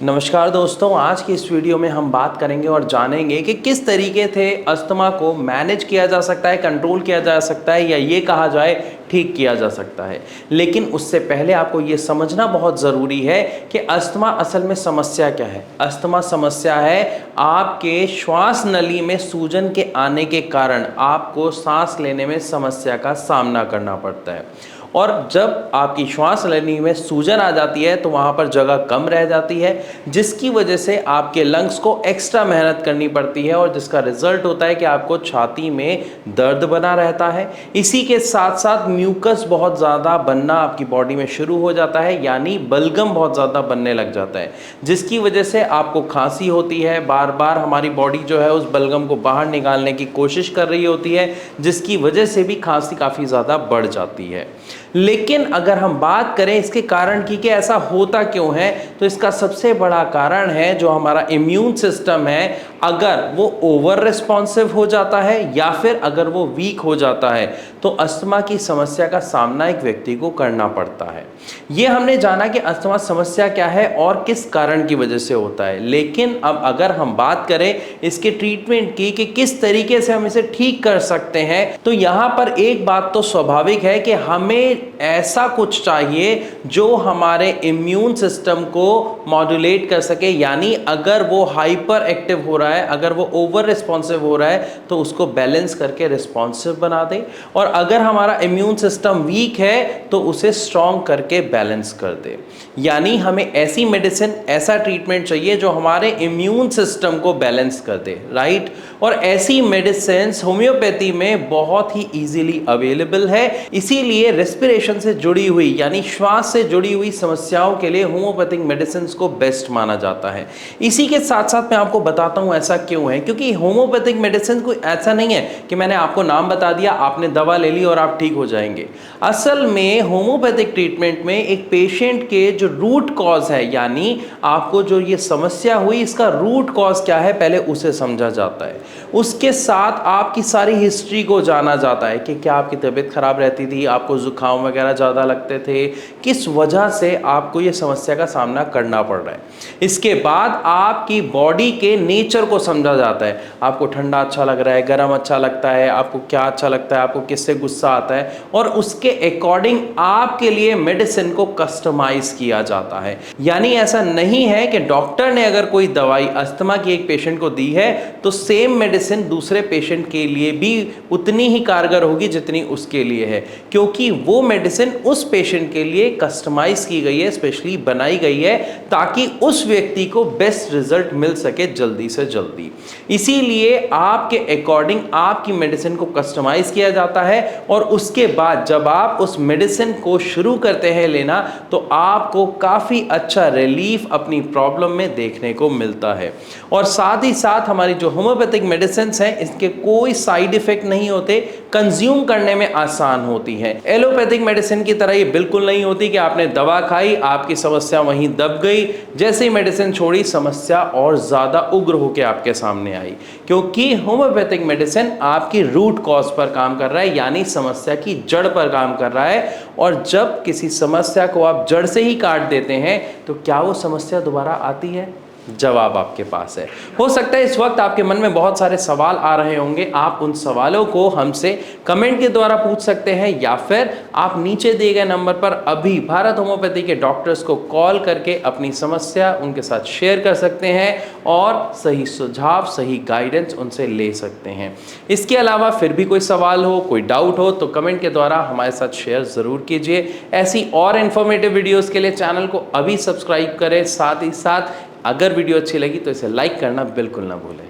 नमस्कार दोस्तों, आज की इस वीडियो में हम बात करेंगे और जानेंगे कि किस तरीके से अस्थमा को मैनेज किया जा सकता है, कंट्रोल किया जा सकता है या ये कहा जाए ठीक किया जा सकता है। लेकिन उससे पहले आपको ये समझना बहुत ज़रूरी है कि अस्थमा असल में समस्या क्या है। अस्थमा समस्या है आपके श्वास नली में सूजन के आने के कारण आपको सांस लेने में समस्या का सामना करना पड़ता है। और जब आपकी श्वास नली में सूजन आ जाती है तो वहाँ पर जगह कम रह जाती है, जिसकी वजह से आपके लंग्स को एक्स्ट्रा मेहनत करनी पड़ती है और जिसका रिजल्ट होता है कि आपको छाती में दर्द बना रहता है। इसी के साथ साथ म्यूकस बहुत ज़्यादा बनना आपकी बॉडी में शुरू हो जाता है, यानी बलगम बहुत ज़्यादा बनने लग जाता है, जिसकी वजह से आपको खांसी होती है। बार बार हमारी बॉडी जो है उस बलगम को बाहर निकालने की कोशिश कर रही होती है, जिसकी वजह से भी खांसी काफ़ी ज़्यादा बढ़ जाती है। लेकिन अगर हम बात करें इसके कारण की कि ऐसा होता क्यों है, तो इसका सबसे बड़ा कारण है जो हमारा इम्यून सिस्टम है, अगर वो ओवर रिस्पॉन्सिव हो जाता है या फिर अगर वो वीक हो जाता है तो अस्थमा की समस्या का सामना एक व्यक्ति को करना पड़ता है। ये हमने जाना कि अस्थमा समस्या क्या है और किस कारण की वजह से होता है। लेकिन अब अगर हम बात करें इसके ट्रीटमेंट की कि किस तरीके से हम इसे ठीक कर सकते हैं, तो यहाँ पर एक बात तो स्वाभाविक है कि हमें ऐसा कुछ चाहिए जो हमारे इम्यून सिस्टम को मॉड्यूलेट कर सके। यानी अगर वो हाइपर एक्टिव हो रहा है, अगर वो ओवर रिस्पॉन्सिव हो रहा है तो उसको बैलेंस करके रिस्पॉन्सिव बना दे, और अगर हमारा इम्यून सिस्टम वीक है तो उसे स्ट्रॉन्ग करके बैलेंस कर दे। यानी हमें ऐसी मेडिसिन, ऐसा ट्रीटमेंट चाहिए जो हमारे इम्यून सिस्टम को बैलेंस कर दे, राइट। और ऐसी मेडिसिन होम्योपैथी में बहुत ही इजीली अवेलेबल है। इसीलिए रेस्पिरेशन से जुड़ी हुई यानी श्वास से जुड़ी हुई समस्याओं के लिए होम्योपैथिक मेडिसिन को बेस्ट माना जाता है। इसी के साथ साथ मैं आपको बताता हूं ऐसा क्यों है, क्योंकि होम्योपैथिक मेडिसिन कोई ऐसा नहीं है कि मैंने आपको नाम बता दिया, आपने दवा ले ली और आप ठीक हो जाएंगे। असल में होम्योपैथिक ट्रीटमेंट में एक पेशेंट के जो रूट कॉज है, यानी आपको जो ये समस्या हुई इसका रूट कॉज क्या है, पहले उसे समझा जाता है। उसके साथ आपकी सारी हिस्ट्री को जाना जाता है कि क्या आपकी तबीयत खराब रहती थी, आपको जुकाम वगैरह ज़्यादा लगते थे, किस वजह से आपको ये समस्या का सामना करना पड़ रहा है। इसके बाद आपकी बॉडी के नेचर को समझा जाता है। आपको ठंडा अच्छा लग रहा है, गर्म अच्छा लगता है, आपको क्या अच्छा लगता है, आपको किससे गुस्सा आता है, और उसके अकॉर्डिंग आपके लिए मेडिसिन को कस्टमाइज किया जाता है। यानी ऐसा नहीं है कि डॉक्टर ने अगर कोई दवाई अस्थमा की एक पेशेंट को दी है तो सेम मेडिसिन दूसरे पेशेंट के लिए भी उतनी ही कारगर होगी जितनी उसके लिए है, क्योंकि वो मेडिसिन उस पेशेंट के लिए कस्टमाइज की गई है, स्पेशली बनाई गई है ताकि उस व्यक्ति को बेस्ट रिजल्ट मिल सके जल्दी से जल्दी। इसीलिए आपके अकॉर्डिंग आपकी मेडिसिन को कस्टमाइज किया जाता है, और उसके बाद जब आप उस मेडिसिन को शुरू करते हैं लेना तो आपको काफ़ी अच्छा रिलीफ अपनी प्रॉब्लम में देखने को मिलता है। और साथ ही साथ हमारी जो होम्योपैथिक मेडिसिन हैं इसके कोई साइड इफेक्ट नहीं होते, कंज्यूम करने में आसान होती है। एलोपैथिक मेडिसिन की तरह ये बिल्कुल नहीं होती कि आपने दवा खाई, आपकी समस्या वहीं दब गई, जैसे ही मेडिसिन छोड़ी समस्या और ज़्यादा उग्र होकर आपके सामने आई। क्योंकि होम्योपैथिक मेडिसिन आपकी रूट कॉज पर काम कर रहा है, यानी समस्या की जड़ पर काम कर रहा है। और जब किसी समस्या को आप जड़ से ही काट देते हैं तो क्या वो समस्या दोबारा आती है? जवाब आपके पास है। हो सकता है इस वक्त आपके मन में बहुत सारे सवाल आ रहे होंगे, आप उन सवालों को हमसे कमेंट के द्वारा पूछ सकते हैं, या फिर आप नीचे दिए गए नंबर पर अभी भारत होम्योपैथी के डॉक्टर्स को कॉल करके अपनी समस्या उनके साथ शेयर कर सकते हैं और सही सुझाव, सही गाइडेंस उनसे ले सकते हैं। इसके अलावा फिर भी कोई सवाल हो, कोई डाउट हो तो कमेंट के द्वारा हमारे साथ शेयर ज़रूर कीजिए। ऐसी और इन्फॉर्मेटिव वीडियोज़ के लिए चैनल को अभी सब्सक्राइब करें। साथ ही साथ अगर वीडियो अच्छी लगी तो इसे लाइक करना बिल्कुल ना भूलें।